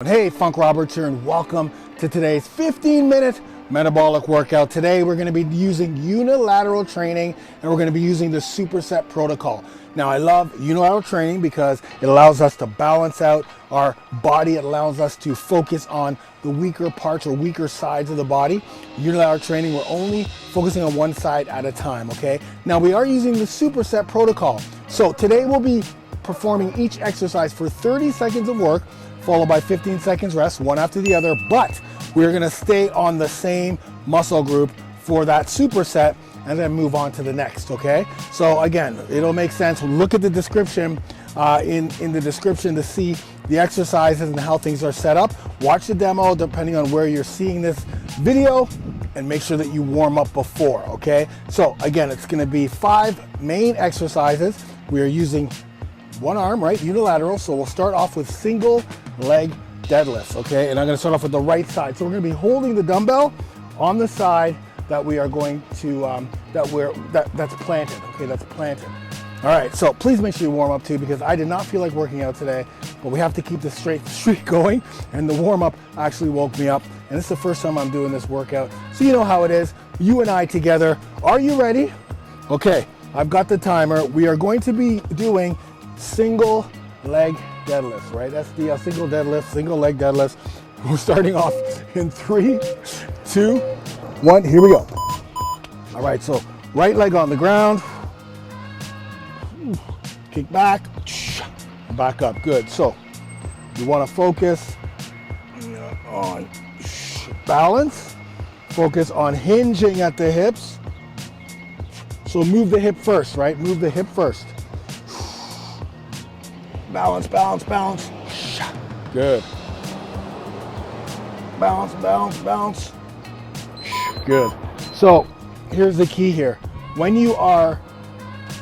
Hey, Funk Roberts here, and welcome to today's 15-minute metabolic workout. Today we're going to be using unilateral training, and we're going to be using the superset protocol. Now, I love unilateral training because it allows us to balance out our body. It allows us to focus on the weaker parts or weaker sides of the body. Unilateral training, we're only focusing on one side at a time, okay? Now, we are using the superset protocol. So today we'll be performing each exercise for 30 seconds of work, followed by 15 seconds rest, one after the other, but we're gonna stay on the same muscle group for that superset and then move on to the next, okay? So again, it'll make sense. Look at the description, in the description to see the exercises and how things are set up. Watch the demo depending on where you're seeing this video, and make sure that you warm up before, okay? So again, it's gonna be 5 main exercises. We are using one arm, right, unilateral. So we'll start off with single leg deadlifts, okay? And I'm gonna start off with the right side. So we're gonna be holding the dumbbell on the side that we are going to, that's planted, okay, that's planted. All right, so please make sure you warm up too, because I did not feel like working out today, but we have to keep the straight streak going, and the warm up actually woke me up. And it's the first time I'm doing this workout, so you know how it is, you and I together. Are you ready? Okay, I've got the timer. We are going to be doing single leg deadlifts, right? That's the single leg deadlifts. We're starting off in 3, 2, 1, here we go. All right, so right leg on the ground, kick back, back up, good. So you wanna focus on balance, focus on hinging at the hips. So move the hip first, right? Move the hip first. Balance, balance, balance. Good. Balance, balance, balance. Good. So here's the key here. When you are,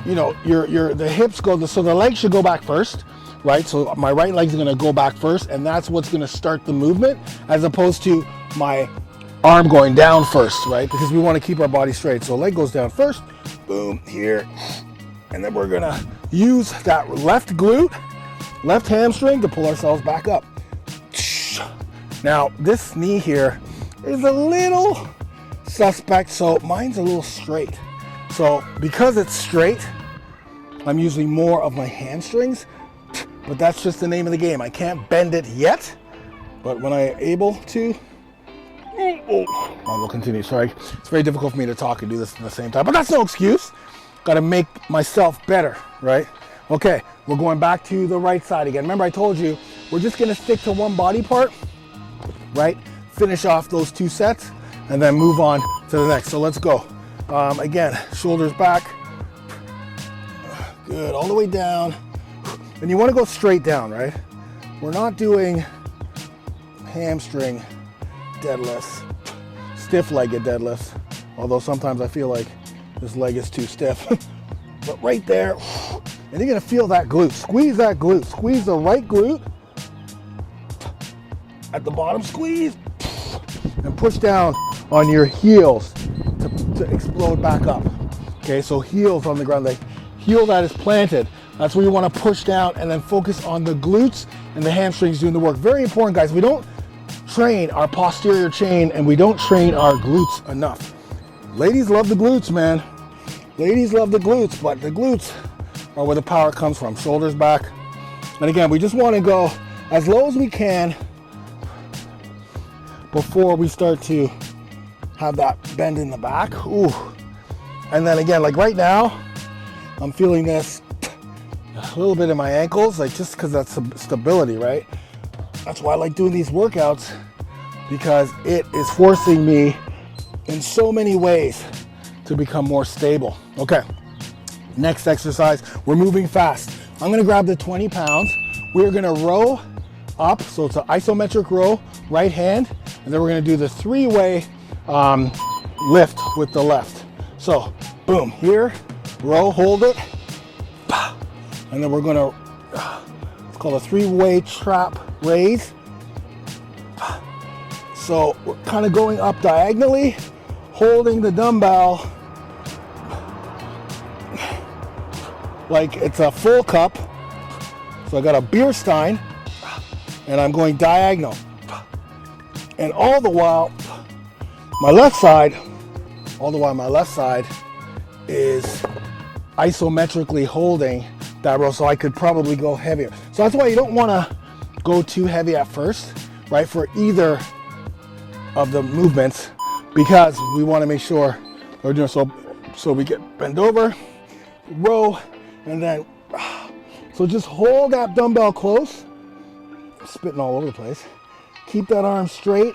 the hips go, so the legs should go back first, right? So my right leg's gonna go back first, and that's what's gonna start the movement, as opposed to my arm going down first, right? Because we wanna keep our body straight. So leg goes down first, boom, here. And then we're gonna use that left glute, left hamstring to pull ourselves back up. Now, this knee here is a little suspect, so mine's a little straight. So because it's straight, I'm using more of my hamstrings, but that's just the name of the game. I can't bend it yet, but when I'm able to, I will continue. Sorry, it's very difficult for me to talk and do this at the same time, but that's no excuse. Got to make myself better, right? Okay, we're going back to the right side again. Remember I told you, we're just gonna stick to one body part, right? Finish off those 2 sets and then move on to the next. So let's go. Again, shoulders back. Good, all the way down. And you wanna go straight down, right? We're not doing hamstring deadlifts, stiff-legged deadlifts, although sometimes I feel like this leg is too stiff. But right there, and you're gonna feel that glute. Squeeze that glute. Squeeze the right glute. At the bottom, squeeze. And push down on your heels to explode back up. Okay, so heels on the ground, like heel that is planted. That's where you wanna push down and then focus on the glutes and the hamstrings doing the work. Very important, guys. We don't train our posterior chain and we don't train our glutes enough. Ladies love the glutes, man. Ladies love the glutes, but the glutes are where the power comes from. Shoulders back. And again, we just want to go as low as we can before we start to have that bend in the back. Ooh. And then again, like right now, I'm feeling this a little bit in my ankles, like just because that's stability, right? That's why I like doing these workouts, because it is forcing me in so many ways to become more stable. Okay, next exercise, we're moving fast. I'm gonna grab the 20 pounds. We're gonna row up, so it's an isometric row, right hand, and then we're gonna do the 3-way lift with the left. So, boom, here, row, hold it, and then we're gonna, it's called a 3-way trap raise. So we're kind of going up diagonally, holding the dumbbell like it's a full cup. So I got a beer stein, and I'm going diagonal. And all the while, my left side is isometrically holding that row, so I could probably go heavier. So that's why you don't want to go too heavy at first, right, for either of the movements, because we want to make sure we're doing so we get bend over, row, and then so just hold that dumbbell close. I'm spitting all over the place. Keep that arm straight,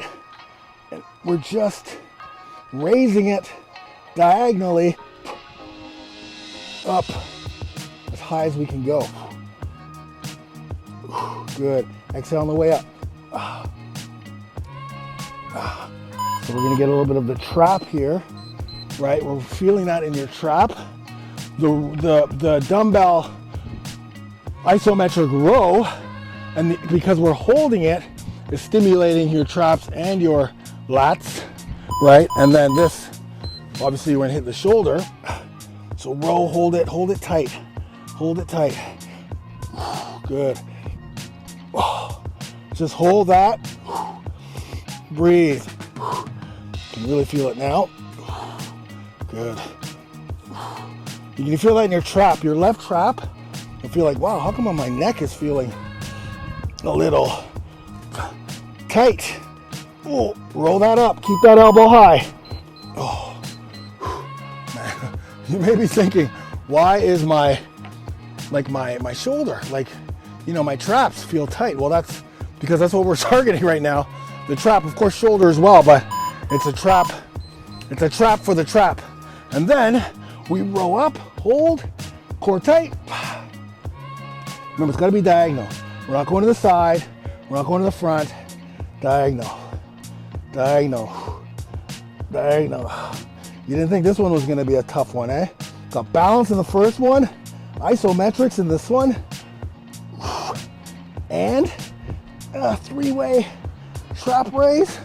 and we're just raising it diagonally up as high as we can go. Good. Exhale on the way up. So we're gonna get a little bit of the trap here, right? We're feeling that in your trap. The dumbbell isometric row, and because we're holding it, is stimulating your traps and your lats, right? And then this, obviously you're gonna hit the shoulder. So row, hold it tight. Hold it tight. Good. Just hold that. Breathe. You can really feel it now. Good. You can feel that in your trap, your left trap. You'll feel like, wow, how come my neck is feeling a little tight? Ooh, roll that up. Keep that elbow high. Oh, man. You may be thinking, why is my shoulder, my traps feel tight? Well, that's because that's what we're targeting right now. The trap, of course, shoulder as well, but it's a trap. It's a trap for the trap. And then we row up, hold, core tight. Remember, it's got to be diagonal. We're not going to the side. We're not going to the front. Diagonal. Diagonal. Diagonal. You didn't think this one was going to be a tough one, eh? Got balance in the first one, isometrics in this one, and a three-way trap raise.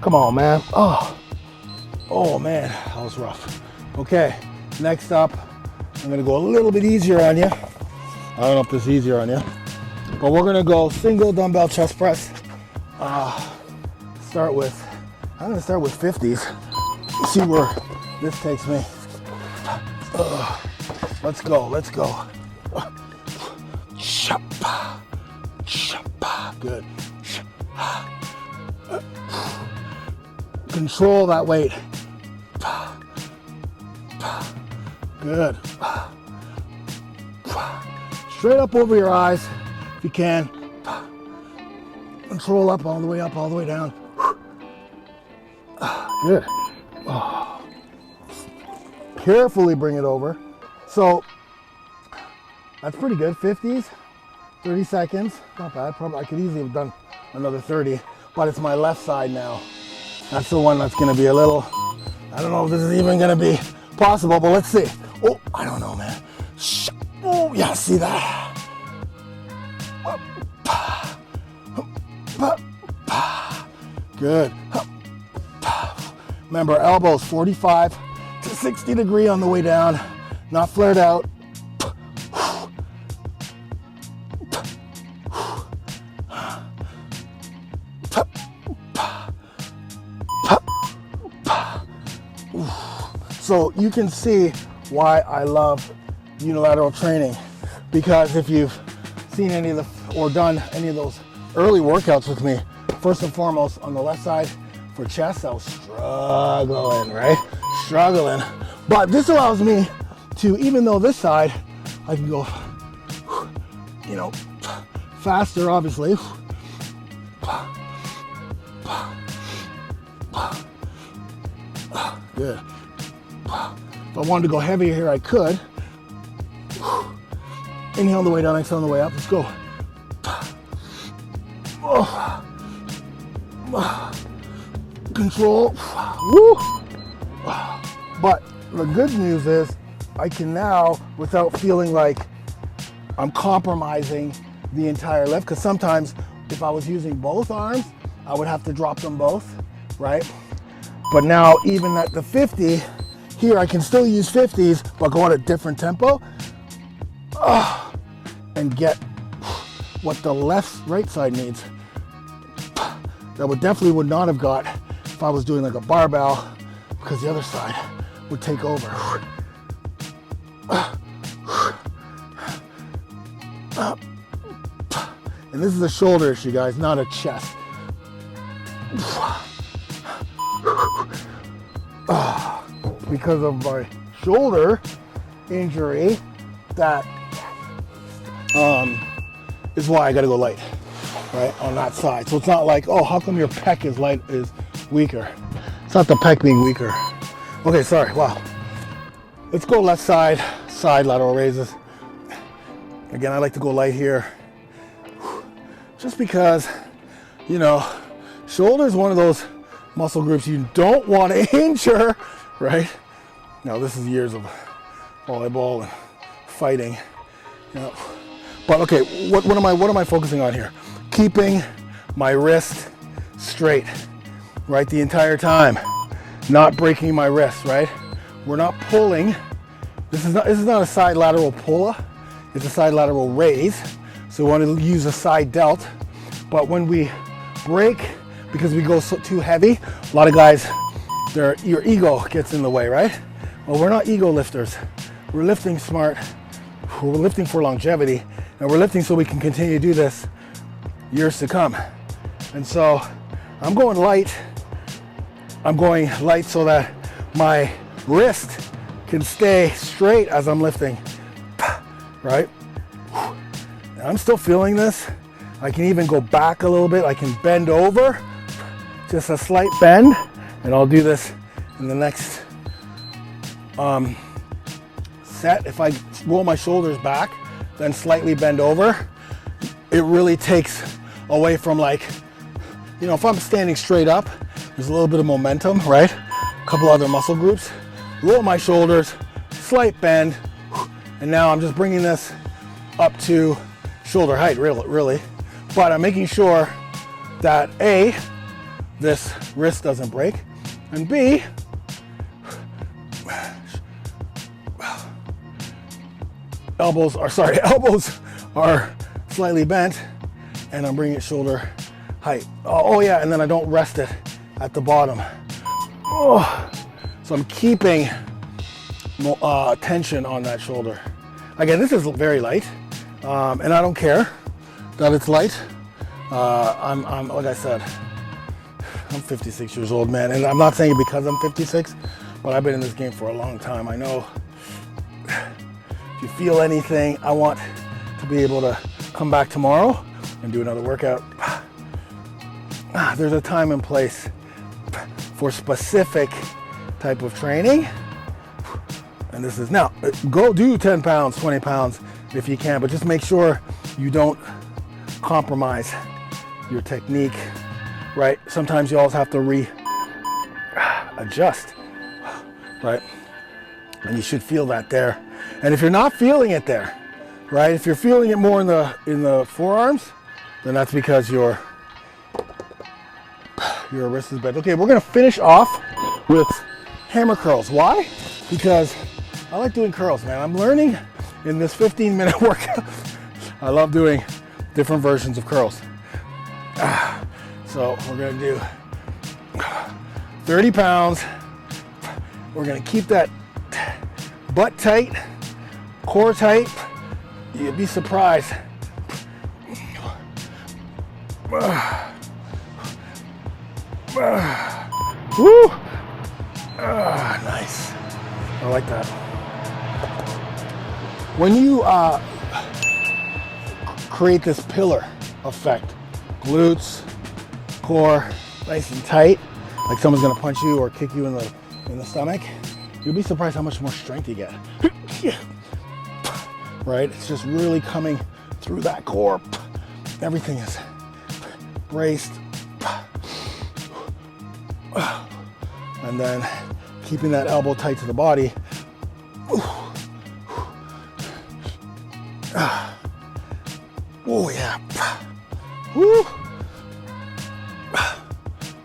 Come on, man. Oh man, that was rough. Okay, next up, I'm gonna go a little bit easier on you. I don't know if this is easier on you, but we're gonna go single dumbbell chest press. I'm gonna start with 50s. See where this takes me. Let's go. Good. Control that weight. Good. Straight up over your eyes if you can. Control up, all the way down. Good. Carefully bring it over. So that's pretty good. 50s, 30 seconds. Not bad. Probably I could easily have done another 30, but it's my left side now. That's the one that's going to be a little, I don't know if this is even going to be possible, but let's see. Oh, I don't know, man. Oh, yeah, see that? Good. Remember, elbows 45 to 60 degree on the way down, not flared out. So you can see why I love unilateral training, because if you've seen any of the, or done any of those early workouts with me, first and foremost on the left side for chest, I was struggling, right? Struggling. But this allows me to, even though this side, I can go, faster, obviously. Good. If I wanted to go heavier here, I could. Inhale on the way down, exhale on the way up. Let's go. Control. Woo. But the good news is I can now, without feeling like I'm compromising the entire lift, because sometimes if I was using both arms, I would have to drop them both, right? But now even at the 50, here I can still use 50s, but go at a different tempo and get what the right side needs. That would not have got if I was doing like a barbell, because the other side would take over. And this is a shoulder issue, guys, not a chest. Because of my shoulder injury, that is why I gotta go light, right, on that side. So it's not like, oh, how come your pec is weaker? It's not the pec being weaker. Okay, sorry, wow. Let's go left side, lateral raises. Again, I like to go light here, just because, you know, shoulder is one of those muscle groups you don't want to injure, right? Now, this is years of volleyball and fighting, you know. But okay, what am I focusing on here? Keeping my wrist straight, right, the entire time. Not breaking my wrist, right? We're not pulling. This is not a side lateral pull, it's a side lateral raise. So we want to use a side delt. But when we break, because we go too heavy, a lot of guys, your ego gets in the way, right? Well, we're not ego lifters. We're lifting smart. We're lifting for longevity, and we're lifting so we can continue to do this years to come. And so I'm going light. I'm going light so that my wrist can stay straight as I'm lifting, right? And I'm still feeling this. I can even go back a little bit. I can bend over, just a slight bend, and I'll do this in the next set. If I roll my shoulders back, then slightly bend over, it really takes away from, like, you know, if I'm standing straight up, there's a little bit of momentum, right? A couple other muscle groups. Roll my shoulders, slight bend, and now I'm just bringing this up to shoulder height, really. But I'm making sure that A, this wrist doesn't break, and B, elbows are slightly bent, and I'm bringing it shoulder height. Oh yeah, and then I don't rest it at the bottom. Oh, so I'm keeping tension on that shoulder. Again, this is very light, and I don't care that it's light. I'm like I said, I'm 56 years old, man, and I'm not saying it because I'm 56, but I've been in this game for a long time. I know if you feel anything, I want to be able to come back tomorrow and do another workout. There's a time and place for specific type of training, and this is now. Go do 10 pounds, 20 pounds if you can, but just make sure you don't compromise your technique, right? Sometimes you also have to adjust, right? And you should feel that there. And if you're not feeling it there, right? If you're feeling it more in the forearms, then that's because your wrist is bent. Okay, we're gonna finish off with hammer curls. Why? Because I like doing curls, man. I'm learning in this 15-minute workout. I love doing different versions of curls. So we're gonna do 30 pounds. We're gonna keep that butt tight, core tight. You'd be surprised. Woo! Nice. I like that. When you create this pillar effect, glutes, core, nice and tight, like someone's gonna punch you or kick you in the stomach, you'll be surprised how much more strength you get. Right? It's just really coming through that core. Everything is braced. And then keeping that elbow tight to the body. Oh yeah. Woo.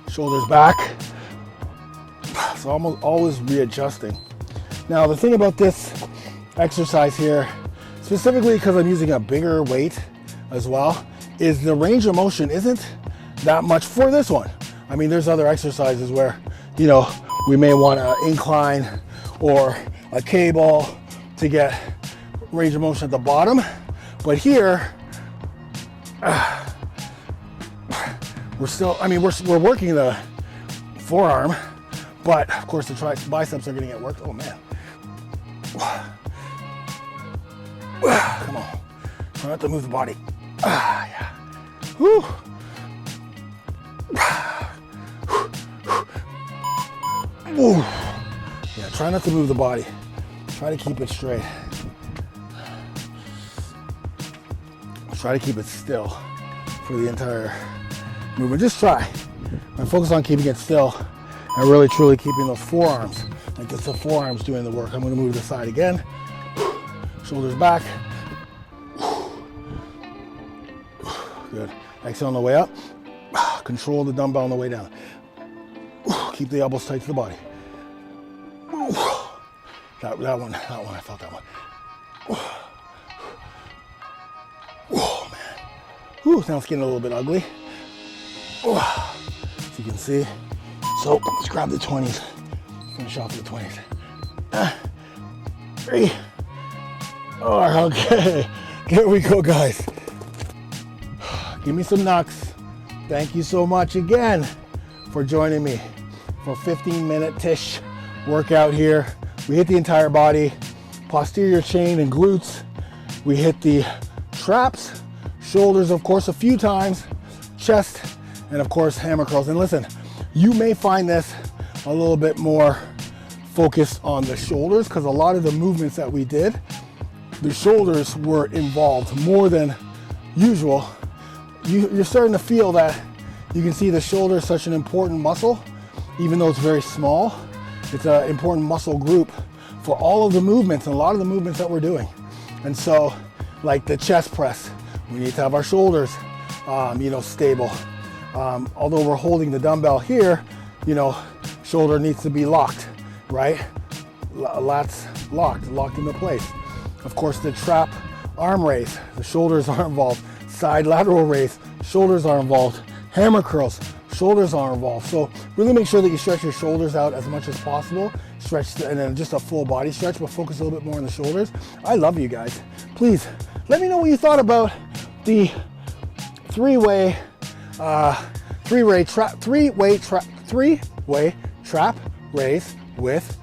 Shoulders back. So almost always readjusting. Now the thing about this exercise here, specifically because I'm using a bigger weight as well, is the range of motion isn't that much for this one. I mean, there's other exercises where, you know, we may want to incline or a cable to get range of motion at the bottom. But here, we're still, I mean, we're working the forearm, but of course the biceps are going to get worked. Oh man. Come on. Try not to move the body. Yeah. Woo. Ooh. Yeah, try not to move the body. Try to keep it straight. Try to keep it still for the entire movement. Just try. And focus on keeping it still and really truly keeping those forearms. Like it's the forearms doing the work. I'm going to move to the side again. Shoulders back. Good. Exhale on the way up. Control the dumbbell on the way down. Keep the elbows tight to the body. That one, I felt that one. Oh man. Whew, now it's getting a little bit ugly. As you can see. So let's grab the 20s. Finish off the 20s. 3. Oh, okay. Here we go, guys. Give me some knocks. Thank you so much again for joining me for a 15-minute-ish workout here. We hit the entire body, posterior chain and glutes. We hit the traps, shoulders, of course, a few times, chest, and of course, hammer curls. And listen, you may find this a little bit more focused on the shoulders because a lot of the movements that we did, the shoulders were involved more than usual. You're starting to feel that you can see the shoulder is such an important muscle, even though it's very small. It's an important muscle group for all of the movements and a lot of the movements that we're doing. And so, like the chest press, we need to have our shoulders, stable. Although we're holding the dumbbell here, shoulder needs to be locked, right? Lats locked into place. Of course, the trap arm raise, the shoulders are involved. Side lateral raise, shoulders are involved. Hammer curls, shoulders are involved. So really make sure that you stretch your shoulders out as much as possible. And then just a full body stretch, but focus a little bit more on the shoulders. I love you guys. Please let me know what you thought about the three-way trap raise with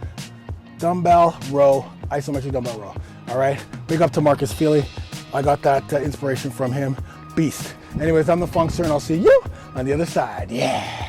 dumbbell row, isometric dumbbell row. All right, big up to Marcus Feely. I got that inspiration from him. Beast. Anyways, I'm the Funkster, and I'll see you on the other side. Yeah.